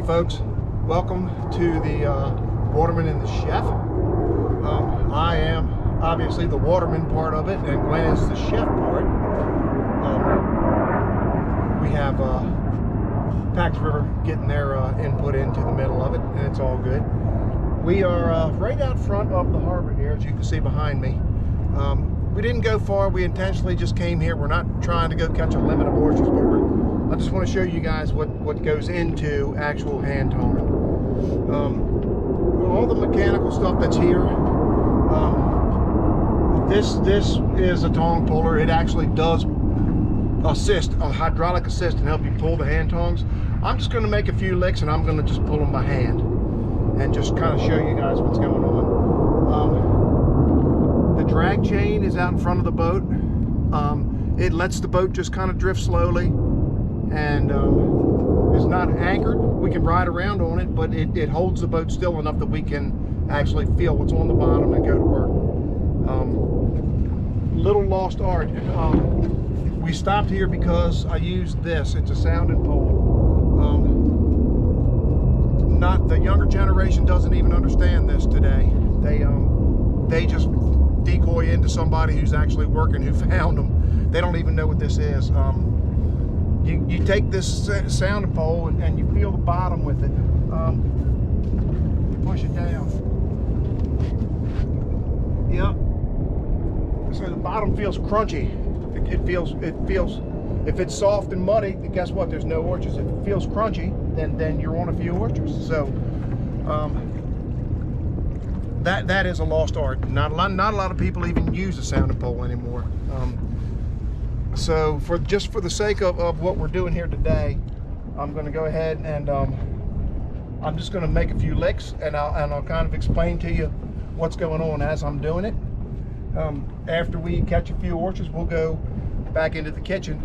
folks, welcome to the Waterman and the Chef. I am obviously the Waterman part of it, and Gwen is the chef part. We have Pax River getting their input into the middle of it, and it's all good. We are right out front of the harbor here, as you can see behind me. We didn't go far. We intentionally just came here. We're not trying to go catch a limit of oysters, but I just want to show you guys what goes into actual hand towing. All the mechanical stuff that's here. This is a tong puller. It actually does assist, a hydraulic assist, and help you pull the hand tongs. I'm just going to make a few licks, and I'm going to just pull them by hand and just kind of show you guys what's going on. The drag chain is out in front of the boat. It lets the boat just kind of drift slowly, and it's not anchored. We can ride around on it, but it holds the boat still enough that we can actually feel what's on the bottom and go to work. Little lost art. We stopped here because I used this. It's a sounding pole. Not the younger generation doesn't even understand this today. They just decoy into somebody who's actually working, who found them. They don't even know what this is. You take this sounding pole and you feel the bottom with it. You push it down. Yep. So the bottom feels crunchy. It feels. If it's soft and muddy, guess what? There's no oysters. If it feels crunchy, then you're on a few oysters. So that is a lost art. Not a lot of people even use a sounding pole anymore. So just for the sake of what we're doing here today, I'm going to go ahead and I'm just going to make a few licks, and I'll kind of explain to you what's going on as I'm doing it. After we catch a few oysters, we'll go back into the kitchen.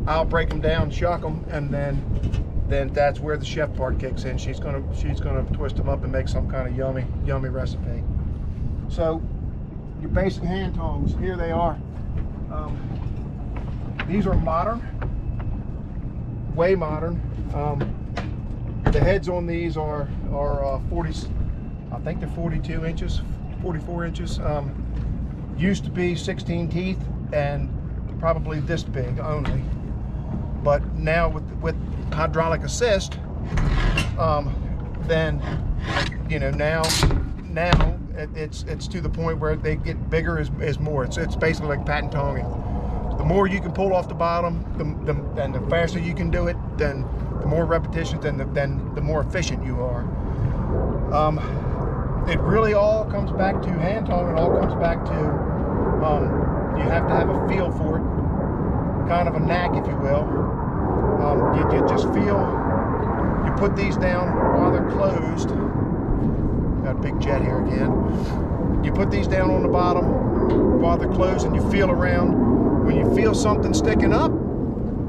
I'll break them down, shuck them, and then that's where the chef part kicks in. She's gonna twist them up and make some kind of yummy recipe. So your basic hand tongs, here they are. These are modern, way modern. The heads on these are 40, I think they're 42 inches, 44 inches. Used to be 16 teeth and probably this big only. But now with hydraulic assist, then now it's to the point where they get bigger is more. It's basically like patent tonging. The more you can pull off the bottom, and the faster you can do it, then the more repetitions, then the more efficient you are. It really all comes back to hand towing. It all comes back to you have to have a feel for it, kind of a knack, if you will. You just feel. You put these down while they're closed. Got a big jet here again. You put these down on the bottom while they're closed, and you feel around. When you feel something sticking up,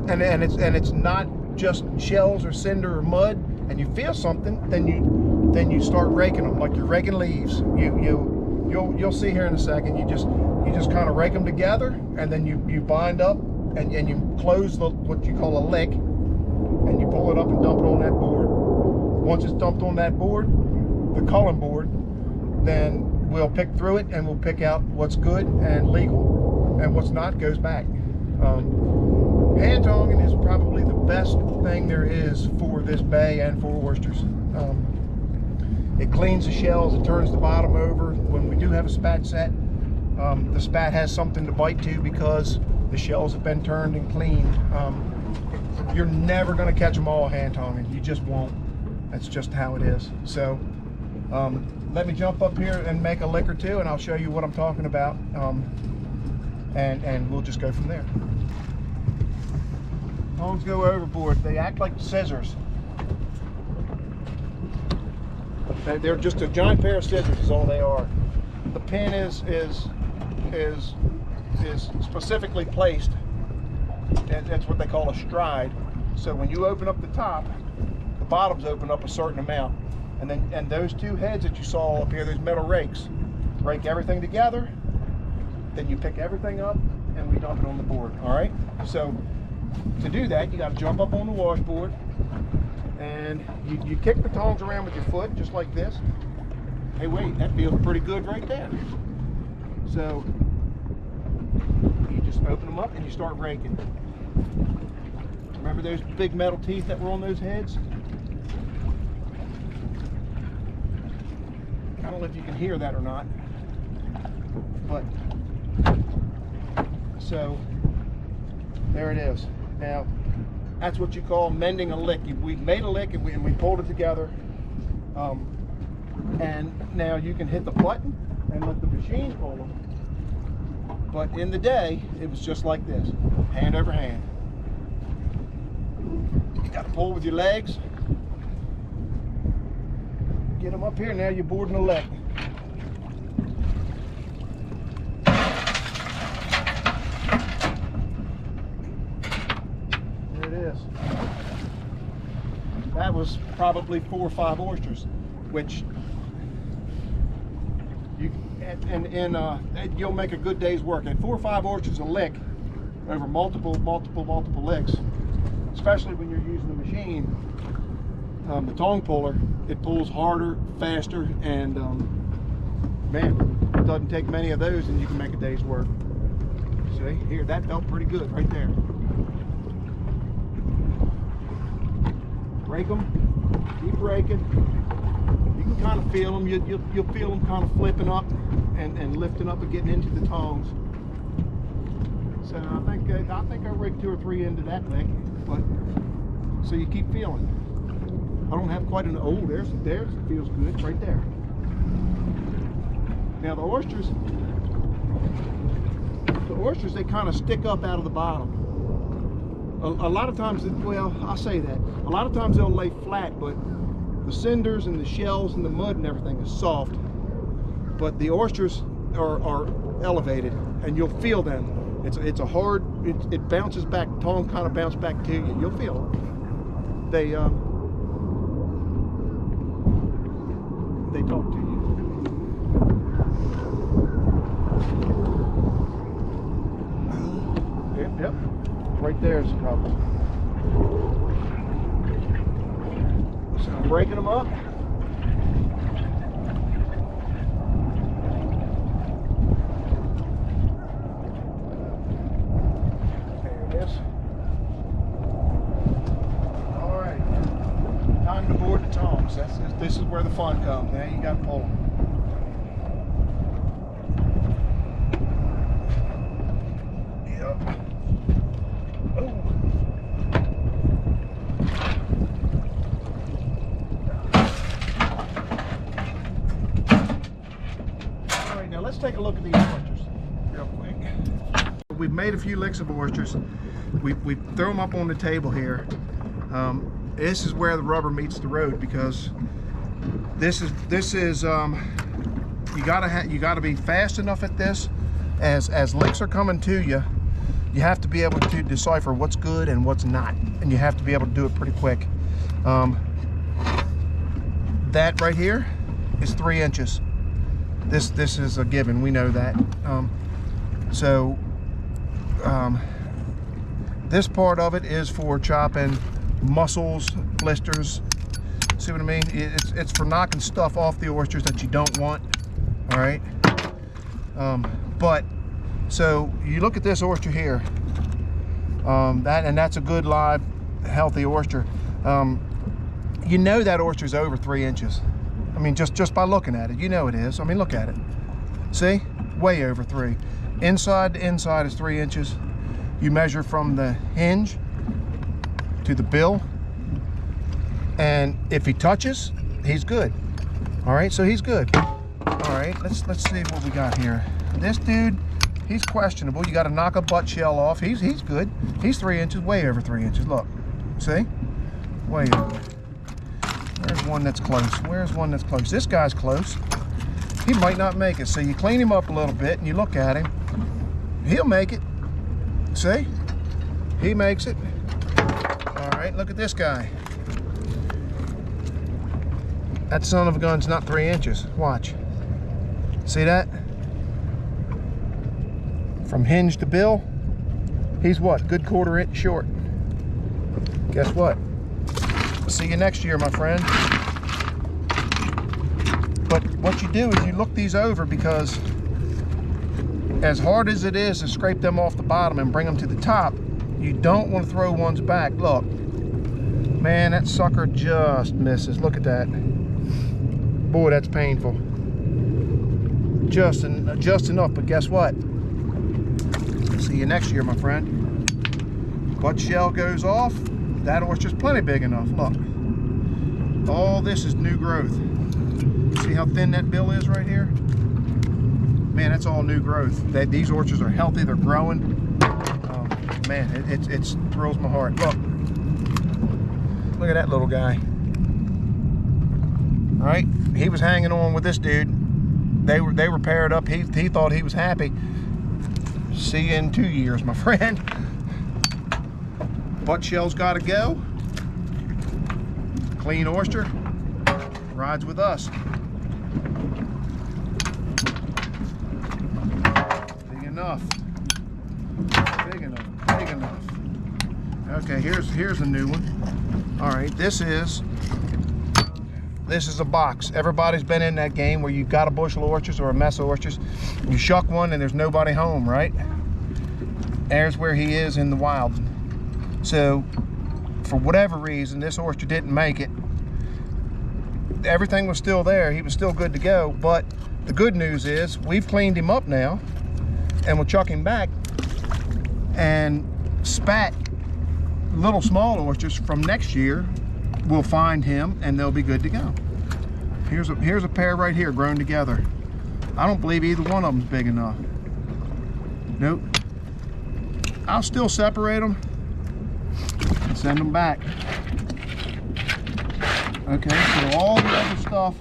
and it's not just shells or cinder or mud, and you feel something, then you start raking them like you're raking leaves. You'll see here in a second. You just kind of rake them together, and then you bind up, and you close what you call a lick, and you pull it up and dump it on that board. Once it's dumped on that board, the culling board, then we'll pick through it and we'll pick out what's good and legal, and what's not goes back. Hand tonging is probably the best thing there is for this bay and for oysters. It cleans the shells, it turns the bottom over. When we do have a spat set, the spat has something to bite to because the shells have been turned and cleaned. You're never going to catch them all hand tonging. You just won't. That's just how it is. So let me jump up here and make a lick or two, and I'll show you what I'm talking about, and we'll just go from there. Tongs go overboard. They act like scissors. They're just a giant pair of scissors is all they are. The pin is specifically placed, and that's what they call a stride. So when you open up the top, the bottoms open up a certain amount, and those two heads that you saw up here, those metal rakes, rake everything together. Then you pick everything up and we dump it on the board. All right. So to do that, you got to jump up on the washboard, and you kick the tongs around with your foot just like this. Hey, wait, that feels pretty good right there. So you just open them up and you start raking. Remember those big metal teeth that were on those heads? I don't know if you can hear that or not, but so there it is. Now that's what you call mending a lick. We made a lick and we pulled it together, and now you can hit the button and let the machine pull them. But in the day, it was just like this, hand over hand. You got to pull with your legs. Get them up here, now you're boarding the lick. There it is. That was probably 4 or 5 oysters, which you you'll make a good day's work. At 4 or 5 oysters a lick over multiple licks, especially when you're using the machine, the tong puller, it pulls harder, faster, and man, it doesn't take many of those and you can make a day's work. See, here, that felt pretty good right there. Rake them, keep raking. You can kind of feel them. You'll feel them kind of flipping up and lifting up and getting into the tongs. So I think I raked 2 or 3 into that lick, but so you keep feeling. I don't have quite an there's it feels good right there. Now the oysters, they kind of stick up out of the bottom. A lot of times, well, I'll say that. A lot of times they'll lay flat, but the cinders and the shells and the mud and everything is soft. But the oysters are elevated, and you'll feel them. It's a hard, it bounces back, tongue kind of bounce back to you. You'll feel it. They talk to you. Yep. Right there's a couple. So I'm breaking them up. There it is. All right. Time to board the tongs. This is where the fun comes. Now you got to pull them. Let's take a look at these oysters real quick. We've made a few licks of oysters. We throw them up on the table here. This is where the rubber meets the road, because this is you gotta be fast enough at this. As licks are coming to you, you have to be able to decipher what's good and what's not, and you have to be able to do it pretty quick. That right here is 3 inches. This is a given, we know that. This part of it is for chopping mussels, blisters. See what I mean? It's for knocking stuff off the oysters that you don't want. All right. So you look at this oyster here. That's a good live, healthy oyster. You know that oyster's over 3 inches. I mean, just by looking at it, you know it is. I mean, look at it. See? Way over 3. Inside to inside is 3 inches. You measure from the hinge to the bill, and if he touches, he's good. All right, so he's good. All right, let's see what we got here. This dude, he's questionable. You got to knock a butt shell off. He's good. He's 3 inches, way over 3 inches. Look, see? Way over. There's one that's close. Where's one that's close? This guy's close. He might not make it. So you clean him up a little bit and you look at him. He'll make it. See? He makes it. All right, look at this guy. That son of a gun's not 3 inches. Watch. See that? From hinge to bill, he's what? Good 1/4 inch short. Guess what? See you next year, my friend. But what you do is you look these over, because as hard as it is to scrape them off the bottom and bring them to the top, you don't want to throw ones back. Look, man, that sucker just misses. Look at that. Boy, that's painful. Just enough, but guess what? See you next year, my friend. Butt shell goes off. That oyster's plenty big enough. Look, all this is new growth. See how thin that bill is right here? Man, that's all new growth. These oysters are healthy, they're growing. Man, it thrills my heart. Look at that little guy. All right, he was hanging on with this dude. They were paired up. He thought he was happy. See you in 2 years, my friend. Butt shell's got to go. Clean oyster rides with us. Big enough. Big enough. Big enough. Okay, here's a new one. All right, this is a box. Everybody's been in that game where you've got a bushel of oysters or a mess of oysters. You shuck one and there's nobody home, right? There's where he is in the wild. So, for whatever reason, this oyster didn't make it. Everything was still there. He was still good to go. But the good news is we've cleaned him up now, and we'll chuck him back and spat little small oysters from next year. We'll find him and they'll be good to go. Here's a pair right here grown together. I don't believe either one of them's big enough. Nope. I'll still separate them and send them back. Okay, so all the other stuff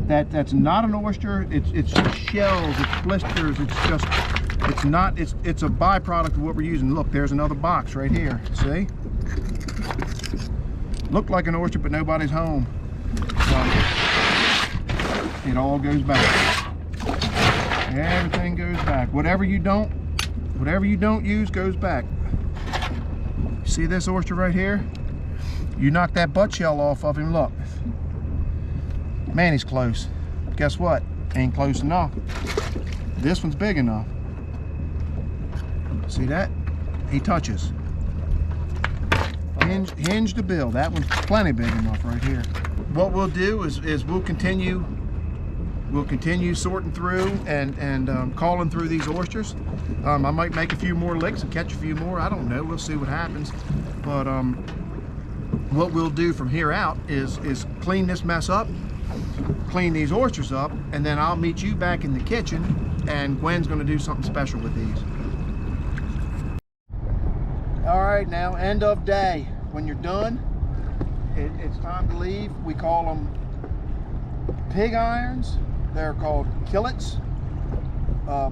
that's not an oyster, it's just shells, it's blisters, it's a byproduct of what we're using. Look, there's another box right here. See? Looked like an oyster, but nobody's home. So it all goes back. Everything goes back. Whatever you don't use goes back. See this oyster right here? You knock that butt shell off of him, look. Man, he's close. Guess what? Ain't close enough. This one's big enough. See that? He touches. Hinge to bill. That one's plenty big enough right here. What we'll do is we'll continue sorting through and calling through these oysters. I might make a few more licks and catch a few more. I don't know. We'll see what happens. But what we'll do from here out is clean this mess up, clean these oysters up, and then I'll meet you back in the kitchen, and Gwen's going to do something special with these. All right, now end of day. When you're done, it's time to leave. We call them pig irons. They're called killets.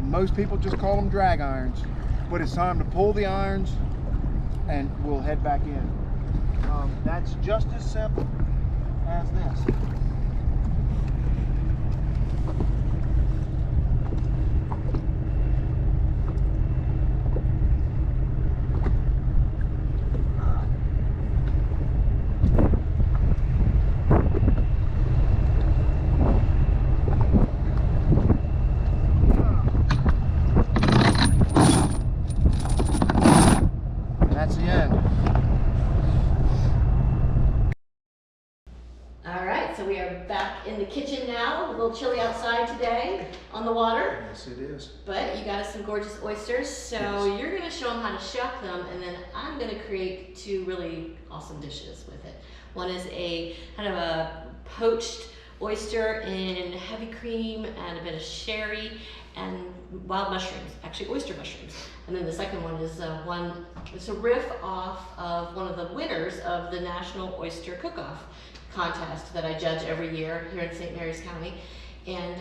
Most people just call them drag irons. But it's time to pull the irons and we'll head back in. That's just as simple as this. That's the end. All right, so we are back in the kitchen now. A little chilly outside today on the water. Yes, it is. But you got us some gorgeous oysters. So yes. You're going to show them how to shuck them, and then I'm going to create two really awesome dishes with it. One is a kind of a poached oyster in heavy cream and a bit of sherry and wild mushrooms, actually oyster mushrooms. And then the second one is it's a riff off of one of the winners of the National Oyster Cook-Off contest that I judge every year here in St. Mary's County. And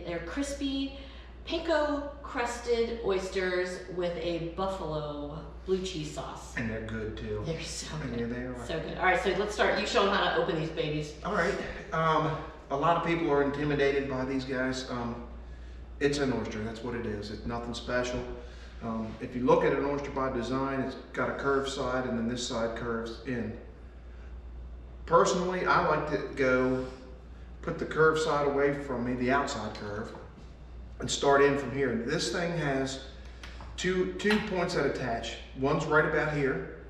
they're crispy, panko crusted oysters with a buffalo blue cheese sauce. And they're good too. They're so good. Yeah, they are. So good. All right, so let's start. You show them how to open these babies. All right. A lot of people are intimidated by these guys. It's an oyster, that's what it is. It's nothing special. If you look at an oyster by design, it's got a curved side and then this side curves in. personally, I like to go put the curved side away from me, the outside curve, and start in from here. This thing has two points that attach. One's right about here,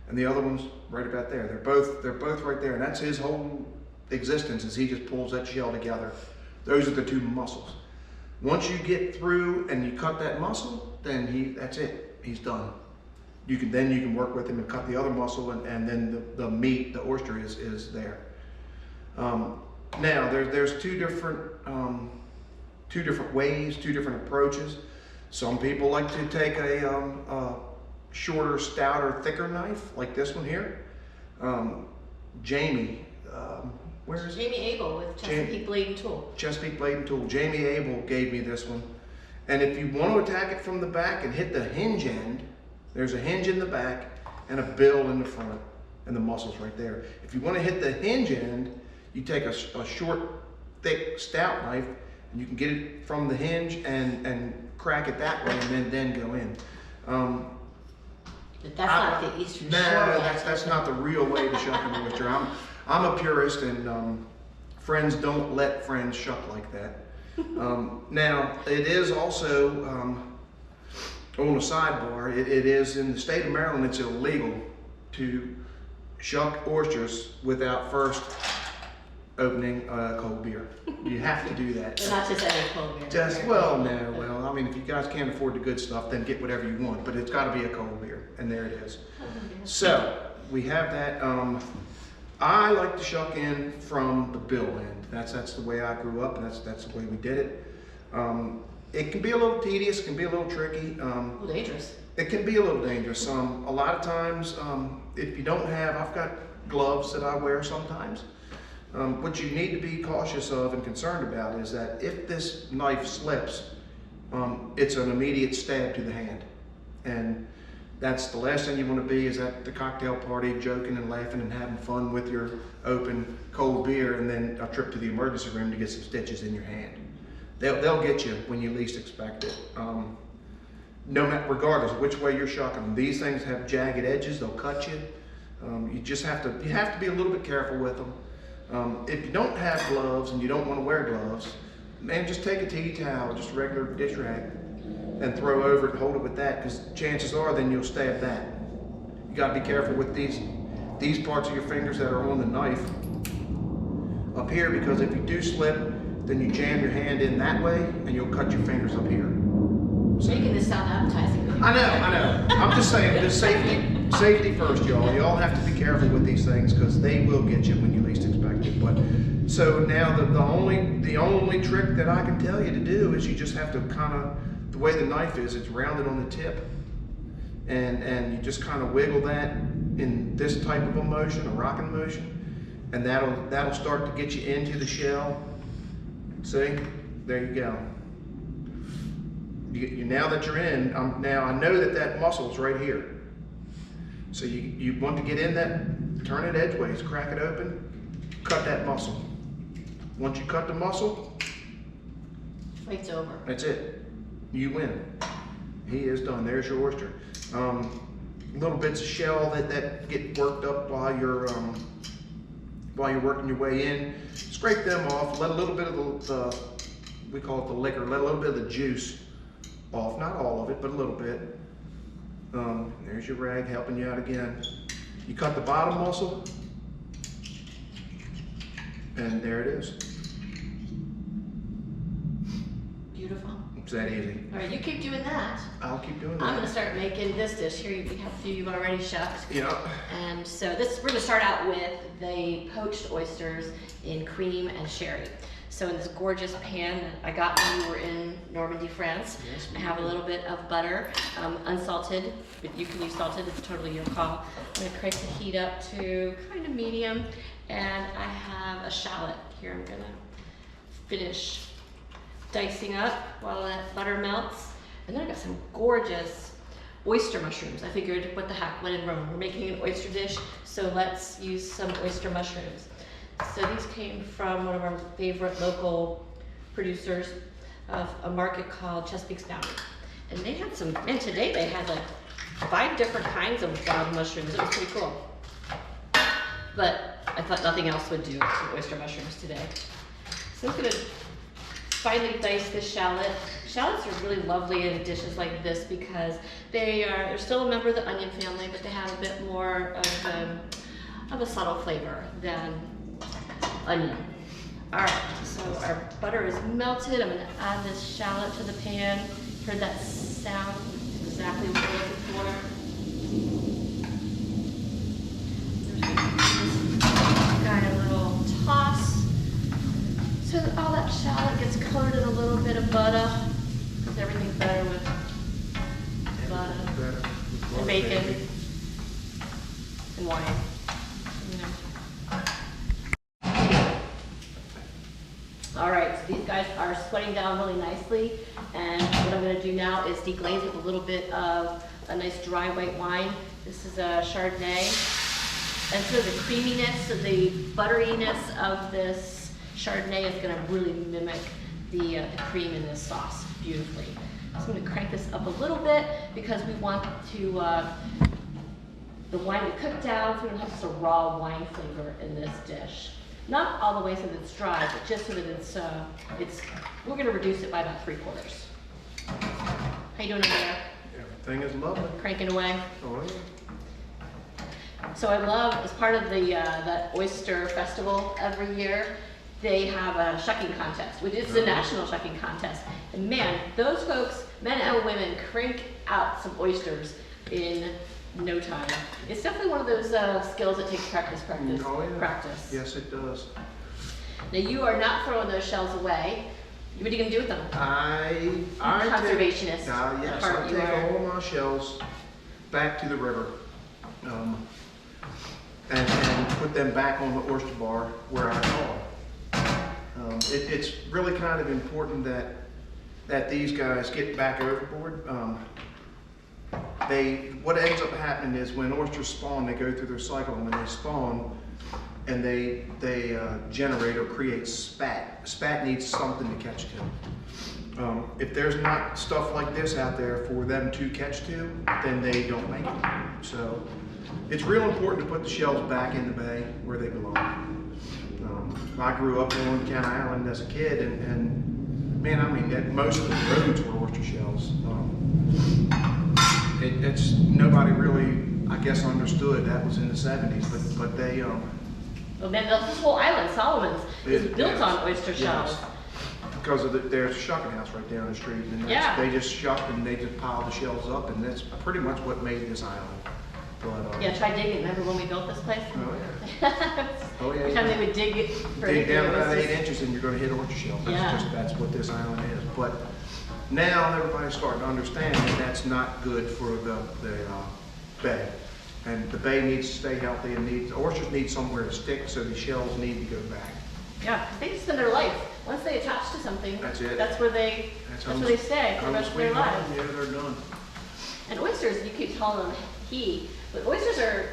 and the other one's right about there. They're both right there, and that's his whole existence, as he just pulls that shell together. Those are the two muscles. Once you get through and you cut that muscle, then that's it. He's done. You can work with him and cut the other muscle, and then the meat, the oyster, is there. Now there's two different ways, two different approaches. Some people like to take a shorter, stouter, thicker knife like this one here. Jamie, where is Jamie Abel with Chesapeake Blade and Tool. Chesapeake Blade and Tool. Jamie Abel gave me this one. And if you want to attack it from the back and hit the hinge end, there's a hinge in the back and a bill in the front, and the muscles right there. If you want to hit the hinge end, you take a short, thick, stout knife, and you can get it from the hinge and crack it that way, and then go in. But that's not the Eastern Shore. No, that's not the real way to shuck an oyster. I'm a purist, and friends don't let friends shuck like that. Now, it is also, on a sidebar, it is in the state of Maryland, it's illegal to shuck oysters without first opening a cold beer. You have to do that. But not just any cold beer. I mean, if you guys can't afford the good stuff, then get whatever you want, but it's got to be a cold beer, and there it is. So, we have that. I like to shuck in from the bill end. That's the way I grew up, and that's the way we did it. It can be a little tedious, it can be a little tricky. A little dangerous. It can be a little dangerous. A lot of times, if you don't have, I've got gloves that I wear sometimes. What you need to be cautious of and concerned about is that if this knife slips, it's an immediate stab to the hand. And that's the last thing you want to be, is at the cocktail party joking and laughing and having fun with your open cold beer, and then a trip to the emergency room to get some stitches in your hand. They'll get you when you least expect it. No matter, regardless of which way you're shucking them. These things have jagged edges, they'll cut you. You have to be a little bit careful with them. If you don't have gloves and you don't want to wear gloves, man, just take a tea towel, just a regular dish rag, and throw over it and hold it with that, because chances are then you'll stab that. You got to be careful with these parts of your fingers that are on the knife up here, because if you do slip, then you jam your hand in that way and you'll cut your fingers up here. Making this sound appetizing. I know. I'm just saying, just safety first, y'all. Y'all have to be careful with these things, because they will get you when you least expect it. But so now the only trick that I can tell you to do is you just have to kind of, the way the knife is, it's rounded on the tip, and you just kind of wiggle that in this type of a motion, a rocking motion, and that'll start to get you into the shell. See, there you go. Now that you're in, now I know that muscle's right here. So you want to get in that, turn it edgeways, crack it open, cut that muscle. Once you cut the muscle, Fight's over. that's it. You win. He is done. There's your oyster. Little bits of shell that get worked up while you're working your way in. Scrape them off. Let a little bit of we call it the liquor. Let a little bit of the juice off. Not all of it, but a little bit. There's your rag helping you out again. You cut the bottom muscle, and there it is. Beautiful. It's that easy. All right, you keep doing that. I'll keep doing that. I'm gonna start making this dish. Here we have a few you've already shucked. Yeah. And so we're gonna start out with the poached oysters in cream and sherry. So in this gorgeous pan that I got when we were in Normandy, France, Yes, I have a little bit of butter, unsalted, but you can use salted, it's totally your call. I'm gonna crank the heat up to kind of medium, and I have a shallot here. I'm gonna finish dicing up while that butter melts. And then I got some gorgeous oyster mushrooms. I figured, what the heck, when in Rome? We're making an oyster dish, so let's use some oyster mushrooms. So these came from one of our favorite local producers of a market called Chesapeake's Bounty. And they had some, and today they had like 5 different kinds of wild mushrooms. It was pretty cool. But I thought nothing else would do some oyster mushrooms today. So I'm gonna finely dice this shallot. Shallots are really lovely in dishes like this because they're still a member of the onion family, but they have a bit more of a subtle flavor than onion. All right, so our butter is melted. I'm gonna add this shallot to the pan. Heard that sound? Exactly what we're looking for. Got a little toss. So that all that shallot gets coated in a little bit of butter. Because everything's better with butter and bacon and wine. All right, so these guys are sweating down really nicely, and what I'm going to do now is deglaze with a little bit of a nice dry white wine. This is a Chardonnay, and so the creaminess, the butteriness of this Chardonnay is going to really mimic the cream in this sauce beautifully. So I'm going to crank this up a little bit because we want to the wine to cook down, so we don't have just a raw wine flavor in this dish. Not all the way so that it's dry, but just so that we're going to reduce it by about 3/4. How you doing over there? Everything is lovely. Cranking away? Oh, yeah. So I love, as part of the Oyster Festival every year, they have a shucking contest, which is the national shucking contest. And man, those folks, men and women, crank out some oysters in no time. It's definitely one of those skills that takes practice. Oh, yeah. Practice. Yes, it does. Now you are not throwing those shells away. What are you going to do with them? I Conservationist. Yes, I take all of my shells back to the river and put them back on the oyster bar where I caught them. It's really kind of important that these guys get back overboard. What ends up happening is when oysters spawn, they go through their cycle, and when they spawn and they generate or create spat. Spat needs something to catch to. If there's not stuff like this out there for them to catch to, then they don't make it. So it's real important to put the shells back in the bay where they belong. I grew up on Kent Island as a kid, and man, I mean, most of the roads were oyster shells. It's nobody really, I guess, understood that was in the 70s, but they. Well, man, this whole island, Solomon's, is built on oyster shells. Yes. Because of there's a shucking house right down the street, and they just shucked and they just piled the shells up, and that's pretty much what made this island. But, yeah, try digging. Remember when we built this place? Oh yeah. Oh yeah. Every time they would dig it for dig down anything, about it was 8 inches, and you're going to hit oyster shell. Yeah. That's what this island is. But now everybody's starting to understand that that's not good for the bay. And the bay needs to stay healthy, and oysters need somewhere to stick, so the shells need to go back. Yeah, they just spend their life. Once they attach to something, that's it. That's where they stay for the rest of their lives. Yeah, they're done. And oysters, you keep calling them but oysters are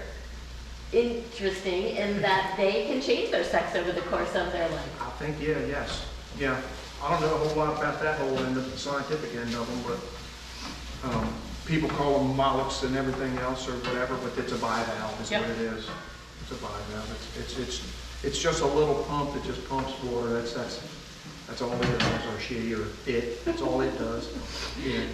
interesting in that they can change their sex over the course of their life. I think, yes. Yeah. I don't know a whole lot about that whole end of the scientific end of them, but people call them mollusks and everything else or whatever, but it's a bivalve is what it is. It's a bivalve. It's just a little pump that just pumps water. That's all it does, or she, or it. That's all it does. Yeah.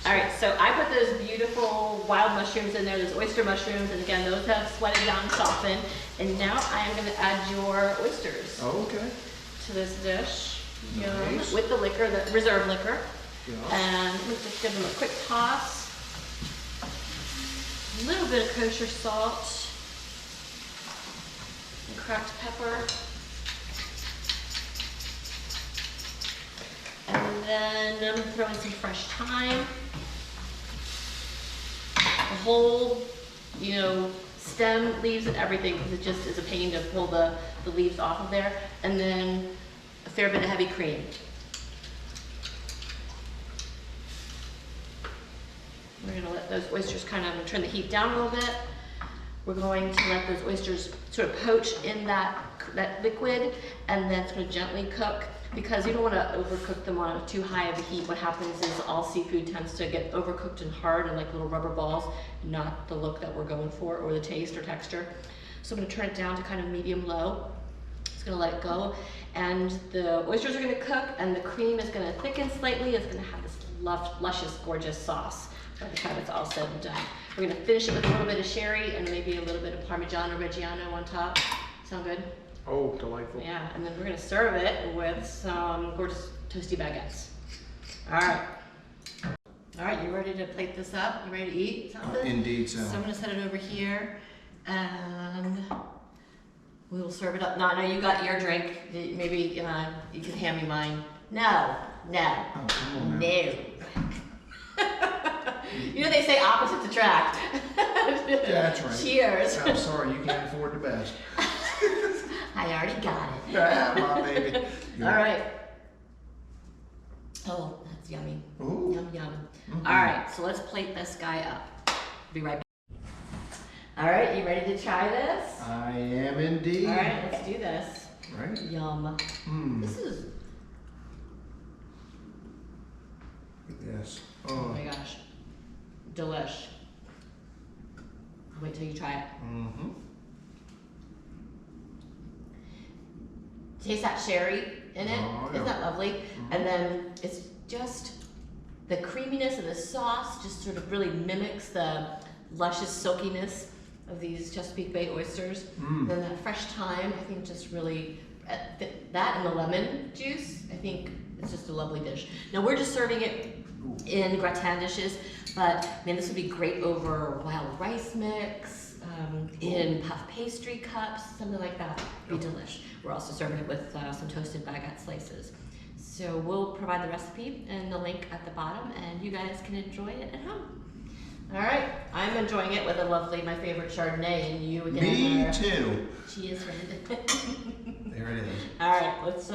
All right, so I put those beautiful wild mushrooms in there, those oyster mushrooms, and again, those have sweated down and softened. And now I am going to add your oysters to this dish. Nice. With the liquor, the reserve liquor. Yeah. And let's just give them a quick toss. A little bit of kosher salt and cracked pepper. And then I'm going to throw in some fresh thyme. The whole, stem, leaves, and everything, because it just is a pain to pull the leaves off of there. And then a fair bit of heavy cream. We're going to let those oysters kind of turn the heat down a little bit. We're going to let those oysters sort of poach in that liquid, and then it's going to gently cook, because you don't want to overcook them on too high of a heat. What happens is all seafood tends to get overcooked and hard and like little rubber balls, not the look that we're going for or the taste or texture. So I'm gonna turn it down to kind of medium-low. Just gonna let it go. And the oysters are gonna cook, and the cream is gonna thicken slightly. It's gonna have this luscious, gorgeous sauce by the time it's all said and done. We're gonna finish it with a little bit of sherry and maybe a little bit of Parmigiano Reggiano on top. Sound good? Oh, delightful. Yeah, and then we're gonna serve it with some gorgeous toasty baguettes. All right. All right, you ready to plate this up? You ready to eat something? Indeed so. So I'm gonna set it over here, and we will serve it up. No, you got your drink. Maybe you can hand me mine. No. Oh, come on now. No. You know they say opposites attract. Yeah, that's right. Cheers. I'm sorry, you can't afford the best. I already got it. Yeah, my baby. All right. Oh, that's yummy. Ooh. Yum, yum. Mm-hmm. All right, so let's plate this guy up. Be right back. All right, you ready to try this? I am indeed. All right, let's do this. Right? Yum. This is, Yes. oh my gosh, delish. I'll wait till you try it. Mm-hmm. Taste that sherry in it. Oh, yeah. Isn't that lovely? Mm-hmm. And then it's just the creaminess of the sauce just sort of really mimics the luscious silkiness of these Chesapeake Bay oysters. Then that fresh thyme, I think just really, that and the lemon juice, I think it's just a lovely dish. Now we're just serving it in gratin dishes, but man, this would be great over wild rice mix, in puff pastry cups, something like that. Be delish. We're also serving it with some toasted baguette slices. So we'll provide the recipe and the link at the bottom, and you guys can enjoy it at home. All right, I'm enjoying it with my favorite Chardonnay, and you again. Me too. Cheers, friend. There it is. All right, let's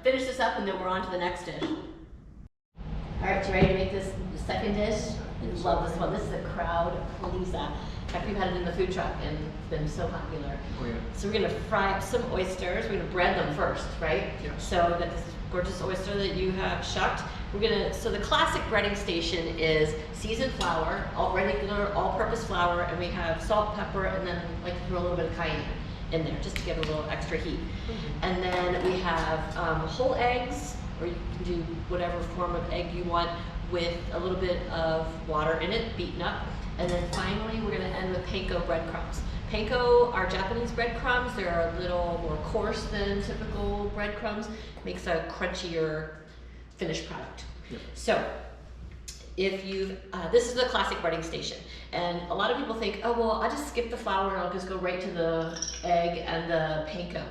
finish this up, and then we're on to the next dish. All right, you ready to make this the second dish? I love this one. This is a crowd pleaser. In fact, we've had it in the food truck, and it's been so popular. Oh, yeah. So we're gonna fry up some oysters. We're gonna bread them first, right? Yes. So we got this gorgeous oyster that you have shucked. So the classic breading station is seasoned flour, all regular, all-purpose flour, and we have salt, pepper, and then like to throw a little bit of cayenne in there just to give it a little extra heat. And then we have whole eggs, or you can do whatever form of egg you want with a little bit of water in it, beaten up. And then finally, we're gonna end with panko breadcrumbs. Panko are Japanese breadcrumbs. They're a little more coarse than typical breadcrumbs. Makes a crunchier finished product. Yep. So, if you, this is the classic breading station. And a lot of people think, oh, well, I'll just skip the flour and I'll just go right to the egg and the panko.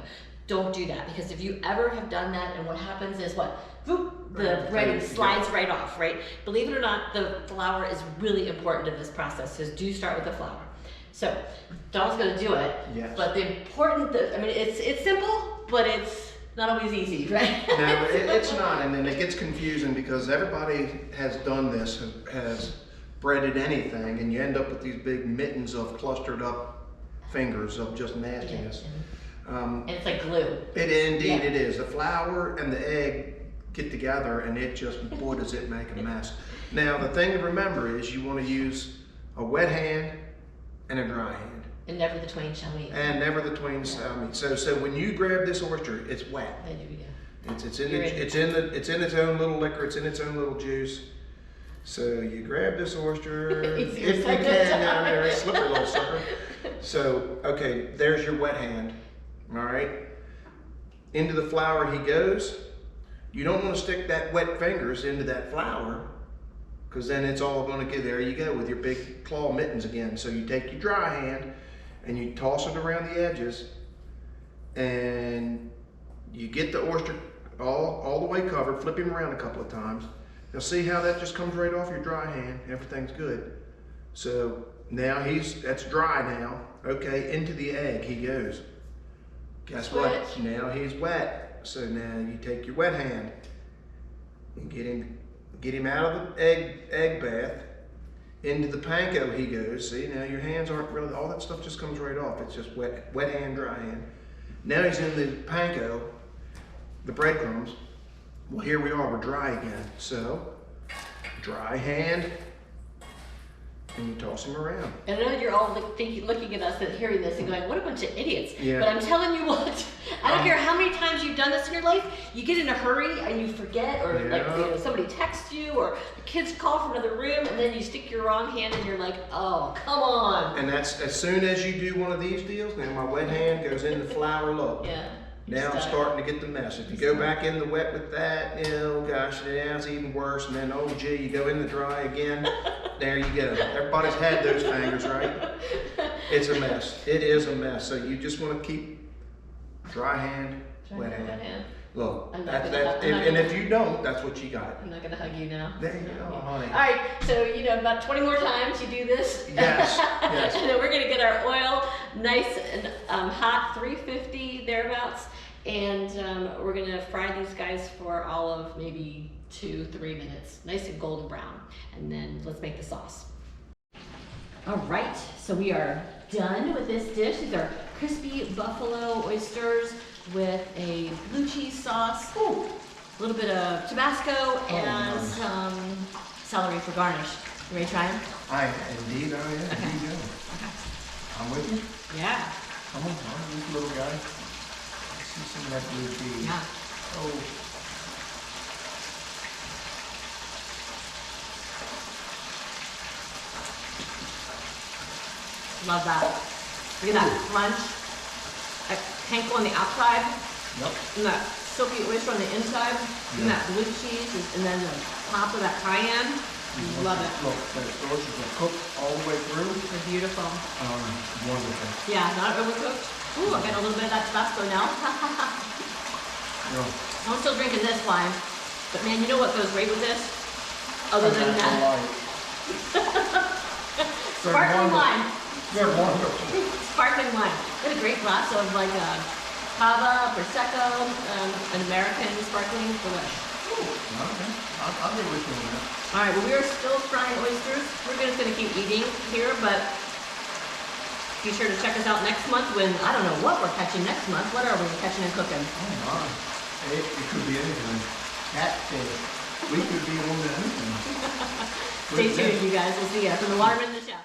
Don't do that, because if you ever have done that, and what happens is what? Whoop, the breading slides right off, right? Believe it or not, the flour is really important in this process, so do start with the flour. So, Don's gonna do it, yes. But the important, I mean, it's simple, but it's not always easy, right? No, it's not, and then it gets confusing because everybody has done this, has breaded anything, and you end up with these big mittens of clustered up fingers of just nastiness. Yeah. And it's like glue. Indeed it is. The flour and the egg get together, and it just, boy, does it make a mess. Now, the thing to remember is you want to use a wet hand and a dry hand. And never the twain shall meet. And never the twain shall meet. So when you grab this oyster, it's wet. I do, yeah. It's in its own little liquor. It's in its own little juice. So you grab this oyster if you can down there. It's slippery little sucker. So okay, there's your wet hand. All right. Into the flour he goes. You don't want to stick that wet fingers into that flour, because then it's all going to get, there you go with your big claw mittens again. So you take your dry hand and you toss it around the edges, and you get the oyster all the way covered, flip him around a couple of times. Now see how that just comes right off your dry hand, everything's good. So now that's dry now. Okay, into the egg he goes. Guess what? Now he's wet. So now you take your wet hand and get him out of the egg bath. Into the panko he goes. See, now your hands aren't really, all that stuff just comes right off. It's just wet hand, dry hand. Now he's in the panko, the breadcrumbs. Well, here we are, we're dry again. So, dry hand, And you toss them around. And I know you're all looking at us and hearing this and going, what a bunch of idiots. Yeah. But I'm telling you what, I don't care how many times you've done this in your life, you get in a hurry and you forget, or like somebody texts you, or the kids call from another room, and then you stick your wrong hand and you're like, oh, come on. And that's as soon as you do one of these deals, now my wet hand goes in the flour, look. Yeah. Now I'm starting to get the mess. If you go back in the wet with that, gosh, now it's even worse. And then, oh gee, you go in the dry again. There you go. Everybody's had those fingers, right? It's a mess. It is a mess. So you just want to keep dry hand, wet hand. Look, and if you don't, that's what you got. I'm not gonna hug you now. There you go, honey. All right, so about 20 more times you do this. Yes, yes. And then we're gonna get our oil nice and hot, 350 thereabouts, and we're gonna fry these guys for all of maybe 2-3 minutes, nice and golden brown, and then let's make the sauce. All right, so we are done with this dish. These are crispy buffalo oysters with a blue cheese sauce, a little bit of Tabasco, and some celery for garnish. You ready to try them? Indeed I am. Okay. Here you go. Okay. I'm with you. Yeah. Come on, this little guy. Let's see some of that blue cheese. Yeah. Oh. Love that. Look at that crunch. That panko on the outside. Yep. And that silky oyster on the inside. And that blue cheese. And then the top of that cayenne. Love it. Look, the oysters are cooked all the way through. They're beautiful. Wonderful. Yeah, not overcooked. Ooh, I got a little bit of that Tabasco now. Yeah. I'm still drinking this wine. But man, you know what goes great with this? Other than that. Sparkling wine. They're wonderful. Sparkling wine. Get a great glass of like Cava, Prosecco, an American sparkling. Delish. Okay. I'll get with you on that. All right, well, we are still frying oysters. We're just going to keep eating here, but be sure to check us out next month when, I don't know what we're catching next month. What are we catching and cooking? Oh my. It could be anything. Catfish. We could be on to anything. Stay tuned, you guys. We'll see you from the Waterman and the Chef.